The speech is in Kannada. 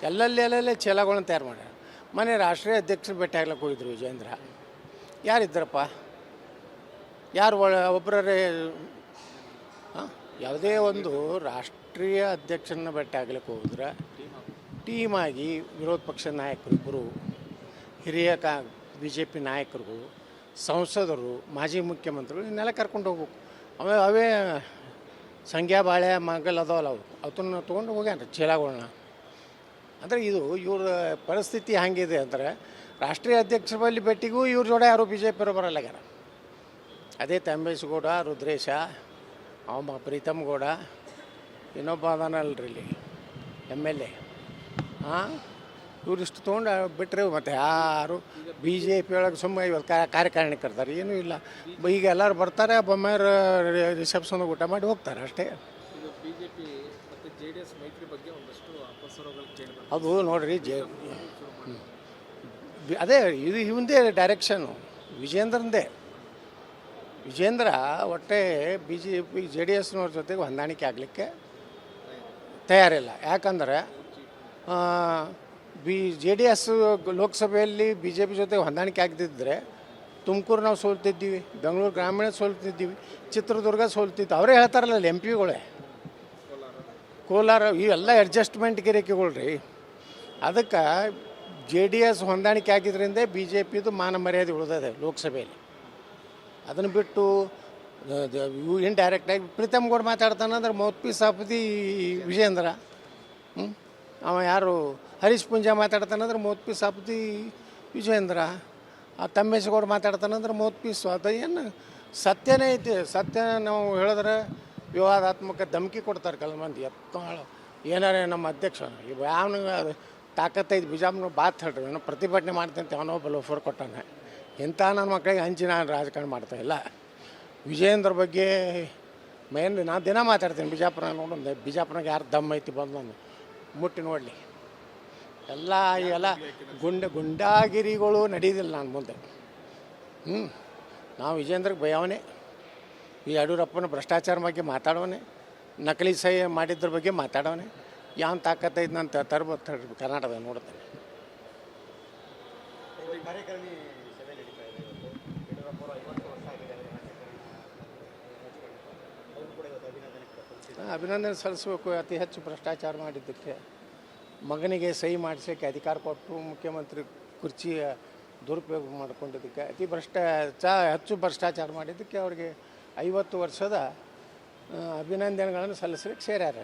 ಎಲ್ಲೆಲ್ಲೇ ಚೀಲಗಳನ್ನ ತಯಾರು ಮಾಡ್ಯಾರ. ಮನೆ ರಾಷ್ಟ್ರೀಯ ಅಧ್ಯಕ್ಷರು ಭೇಟಿ ಆಗ್ಲಿಕ್ಕೆ ಹೋಗಿದ್ರು ವಿಜೇಂದ್ರ. ಯಾರಿದ್ದರಪ್ಪ? ಯಾರು ಒಬ್ಬರೇ? ಯಾವುದೇ ಒಂದು ರಾಷ್ಟ್ರೀಯ ಅಧ್ಯಕ್ಷರನ್ನ ಭೇಟಿ ಆಗ್ಲಿಕ್ಕೆ ಹೋಗಿದ್ರೆ ಟೀಮಾಗಿ ವಿರೋಧ ಪಕ್ಷದ ನಾಯಕರು ಇಬ್ಬರು, ಹಿರಿಯ BJP ನಾಯಕರು, ಸಂಸದರು, ಮಾಜಿ ಮುಖ್ಯಮಂತ್ರಿಗಳು ಇನ್ನೆಲ್ಲ ಕರ್ಕೊಂಡು ಹೋಗ್ಬೇಕು. ಅವೇ ಸಂಖ್ಯಾ ಬಾಳೆ ಮಗಲ್ ಅದಾವಲ್ಲ ಅವನ್ನ ತೊಗೊಂಡು ಹೋಗ್ಯಾನ ಚೀಲಗಳನ್ನ. ಅಂದರೆ ಇದು ಇವ್ರ ಪರಿಸ್ಥಿತಿ ಹೆಂಗಿದೆ ಅಂದರೆ, ರಾಷ್ಟ್ರೀಯ ಅಧ್ಯಕ್ಷರ ಬಳಿ ಭೇಟಿಗೂ ಇವ್ರ ಜೋಡ ಯಾರು BJP ಬರಲ್ಲಾಗ್ಯಾರ. ಅದೇ ತಮ್ಮೇಶಗೌಡ, ರುದ್ರೇಶ, ಪ್ರೀತಮ್ ಗೌಡ, ಇನ್ನೊಬ್ಬ ಅದಾನಲ್ರಿ ಇಲ್ಲಿ MLA, ಇವ್ರಿಷ್ಟು ತೊಗೊಂಡು ಬಿಟ್ಟರೆ ಮತ್ತು ಯಾರು BJP ಒಳಗೆ ಸುಮ್ಮನೆ ಇವತ್ತು ಕಾರ್ಯಕಾರಿಣಿಕರ್ತಾರೆ, ಏನೂ ಇಲ್ಲ. ಈಗ ಎಲ್ಲರೂ ಬರ್ತಾರೆ, ಬೊಮ್ಮಾಯರ ರಿಸೆಪ್ಷನ್ಗೆ ಊಟ ಮಾಡಿ ಹೋಗ್ತಾರೆ ಅಷ್ಟೇ. ಅದು ನೋಡ್ರಿ ಅದೇ ಇದು ಇವಂದೇ ಡೈರೆಕ್ಷನ್ನು, ವಿಜೇಂದ್ರಂದೇ. ವಿಜೇಂದ್ರ ಒಟ್ಟೆ BJP JDSನವ್ರ ಜೊತೆಗೆ ಹೊಂದಾಣಿಕೆ ಆಗಲಿಕ್ಕೆ ತಯಾರಿಲ್ಲ. ಯಾಕಂದರೆ JDS ಲೋಕಸಭೆಯಲ್ಲಿ BJP ಜೊತೆ ಹೊಂದಾಣಿಕೆ ಆಗದಿದ್ದರೆ ತುಮಕೂರು ನಾವು ಸೋಲ್ತಿದ್ದೀವಿ, ಬೆಂಗಳೂರು ಗ್ರಾಮೀಣ ಸೋಲ್ತಿದ್ದೀವಿ, ಚಿತ್ರದುರ್ಗ ಸೋಲ್ತಿದ್ದು. ಅವರೇ ಹೇಳ್ತಾರಲ್ಲ MPಗಳೇ, ಕೋಲಾರ ಇವೆಲ್ಲ ಅಡ್ಜಸ್ಟ್ಮೆಂಟ್ ಗಿರಿಕೆಗಳು ರೀ. ಅದಕ್ಕೆ JDS ಹೊಂದಾಣಿಕೆ ಆಗಿದ್ದರಿಂದ BJPದು ಮಾನ ಮರ್ಯಾದೆ ಉಳಿದಿದೆ ಲೋಕಸಭೆಯಲ್ಲಿ. ಅದನ್ನು ಬಿಟ್ಟು ಇಂಡೈರೆಕ್ಟಾಗಿ ಪ್ರೀತಮ್ ಗೌಡ ಮಾತಾಡ್ತಾನಂದ್ರೆ mouth piece of the Vijendra. ಅವ ಯಾರು ಹರೀಶ್ ಪುಂಜಾ ಮಾತಾಡ್ತಾನಂದ್ರೆ mouth piece of the Vijendra. Thammeshgowda ಮಾತಾಡ್ತಾನಂದ್ರೆ ಮೌತ್ ಪೀಸು. ಅದು ಏನು ಸತ್ಯನೇ ಐತಿ. ಸತ್ಯ ನಾವು ಹೇಳಿದ್ರೆ ವಿವಾದಾತ್ಮಕ ಧಮಕಿ ಕೊಡ್ತಾರೆ ಕೆಲ ಮಂದಿ. ಏನಾರೇ ನಮ್ಮ ಅಧ್ಯಕ್ಷ ಯಾವನು ತಾಕತ್ತೈದು ಬಿಜಾಮ್ನ ಬಾತ್ ಹೇಳ್ರಿ, ಏನೋ ಪ್ರತಿಭಟನೆ ಮಾಡ್ತಂತ ಅವನೋ ಬಲೋಫರ್ ಕೊಟ್ಟಾನೆ. ಇಂಥ ನನ್ನ ಮಕ್ಕಳಿಗೆ ಹಂಚಿ ನಾನು ರಾಜಕಾರಣ ಮಾಡ್ತಾಯಿಲ್ಲ. ವಿಜೇಂದ್ರ ಬಗ್ಗೆ ನಾನು ದಿನ ಮಾತಾಡ್ತೀನಿ. ಬಿಜಾಪುರ ನೋಡೊಂದು ಬಿಜಾಪುರನಾಗ ಯಾರು ದಮ್ ಐತಿ ಬಂದು ನಾನು ಮುಟ್ಟಿ ನೋಡಲಿ. ಇವೆಲ್ಲ ಗುಂಡಾಗಿರಿಗಳು ನಡೆಯೋದಿಲ್ಲ ನಾನು ಮುಂದೆ. ನಾವು ವಿಜೇಂದ್ರಗೆ ಭಯವನೇ. ಈ ಯಡಿಯೂರಪ್ಪನ ಭ್ರಷ್ಟಾಚಾರ ಬಗ್ಗೆ ಮಾತಾಡೋನೆ, ನಕಲಿ ಸಹಿ ಮಾಡಿದ್ರ ಬಗ್ಗೆ ಮಾತಾಡೋನೆ. ಯಾವ ತಾಕತ್ತೈದು ನಾನು ತರ್ಬೋದು ಕರ್ನಾಟಕದಾಗ ನೋಡ್ತೇನೆ. ಅಭಿನಂದನೆ ಸಲ್ಲಿಸಬೇಕು. ಅತಿ ಹೆಚ್ಚು ಭ್ರಷ್ಟಾಚಾರ ಮಾಡಿದ್ದಕ್ಕೆ, ಮಗನಿಗೆ ಸಹಿ ಮಾಡಿಸೋಕ್ಕೆ ಅಧಿಕಾರ ಕೊಟ್ಟು ಮುಖ್ಯಮಂತ್ರಿ ಕುರ್ಚಿಯ ದುರುಪಯೋಗ ಮಾಡಿಕೊಂಡಿದ್ದಕ್ಕೆ, ಹೆಚ್ಚು ಭ್ರಷ್ಟಾಚಾರ ಮಾಡಿದ್ದಕ್ಕೆ ಅವ್ರಿಗೆ 50 ವರ್ಷದ ಅಭಿನಂದನೆಗಳನ್ನು ಸಲ್ಲಿಸಲಿಕ್ಕೆ ಸೇರ್ಯಾರ.